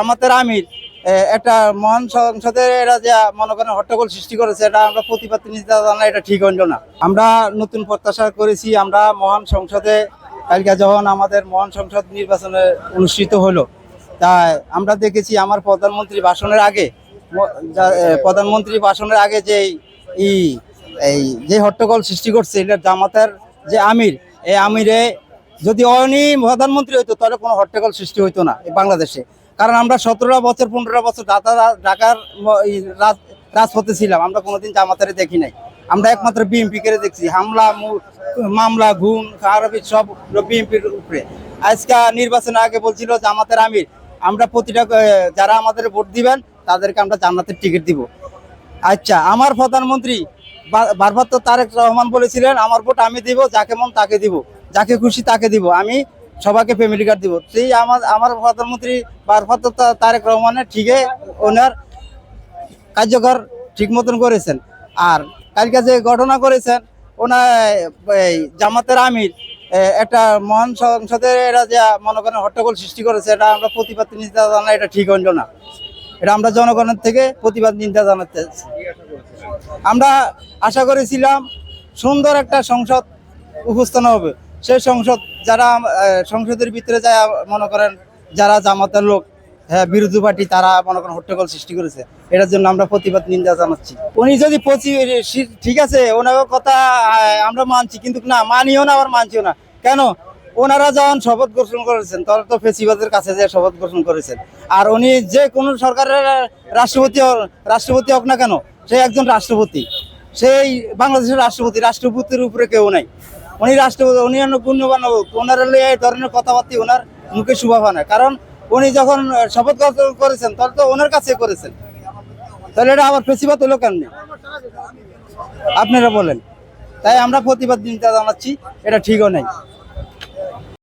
আমাদের আমির একটা মহান সংসদের এরা যে মনে করেন হট্টগোল সৃষ্টি করেছে, এটা আমরা প্রতিবাদ নিতে জানা, এটা ঠিক হইল না। আমরা নতুন প্রত্যাশা করেছি, আমরা মহান সংসদে কালকে যখন আমাদের মহান সংসদ নির্বাচনে অনুষ্ঠিত হলো, তাই আমরা দেখেছি আমার প্রধানমন্ত্রী ভাষণের আগে যে এই যে হট্টগোল সৃষ্টি করছে, এটা জামাতের যে আমির, এই আমিরে যদি অনি প্রধানমন্ত্রী হইতো তাহলে কোনো হট্টগোল সৃষ্টি হইতো না এই বাংলাদেশে। কারণ আমরা 17 বছর 15 বছর ঢাকার রাজপথে ছিলাম, আমরা কোনোদিন জামাতারে দেখি নাই। আমরা একমাত্র বিএনপি করে দেখছি, মামলা ঘুম খারাপি সব বিএনপির উপরে। আজকে নির্বাচনের আগে বলছিল জামাতের আমির আমরা প্রতিটা যারা আমাদের ভোট দিবেন তাদেরকে আমরা জান্নাতের টিকিট দিব। আচ্ছা, আমার প্রধানমন্ত্রী ভারপ্রাপ্ত তারেক রহমান বলেছিলেন আমার ভোট আমি দিব, যাকে মন তাকে দিব, যাকে খুশি তাকে দিব, আমি সবাইকে ফ্যামিলি কার্ড দিব। সেই আমার প্রধানমন্ত্রী ভারপ্রাপ্ত তারেক রহমানের ঠিকই ওনার কার্যকর ঠিক মতন করেছেন। আর কালকে যে ঘটনা করেছেন ওনার এই জামাতের আমির একটা মহান সংসদের এরা যে মনে করেন হট্টগোল সৃষ্টি করেছে, এটা আমরা প্রতিবাদ নিতে জানা, এটা ঠিক হইল না। এটা আমরা জনগণের থেকে প্রতিবাদ নিতে জানাতে। আমরা আশা করেছিলাম সুন্দর একটা সংসদ উপস্থান হবে, সেই সংসদ যারা সংসদের ভিতরে যায় মনে করেন যারা জামাতের লোক, হ্যাঁ বিরোধী পার্টি, তারা মনে করেন হট্টগোল সৃষ্টি করেছে। এটার জন্য আমরা প্রতিবাদ নিন্দা জানাচ্ছি। উনি যদি ঠিক আছে, ওনার কথা আমরা মানছি, কিন্তু না মানিও না আবার মানছিও না। কেন? ওনারা যখন শপথ ঘোষণা করেছেন তখন তো ফেসিবাদের কাছে যে শপথ ঘোষণা করেছেন। আর উনি যে কোনো সরকারের রাষ্ট্রপতি হোক না কেন, সে একজন রাষ্ট্রপতি, সেই বাংলাদেশের রাষ্ট্রপতির উপরে কেউ নাই। উনি রাষ্ট্রপতি, উনি গুণ্যবান, ওনার এই ধরনের কথাবার্তা ওনার মুখে শোভা পায় না। কারণ উনি যখন শপথ করেছেন তখন তো ওনার কাছে করেছেন, তাহলে এটা আবার ফেসিবাদ হলো কেমনি আপনারা বলেন। তাই আমরা প্রতিবাদ জানাচ্ছি, এটা ঠিকও নেই।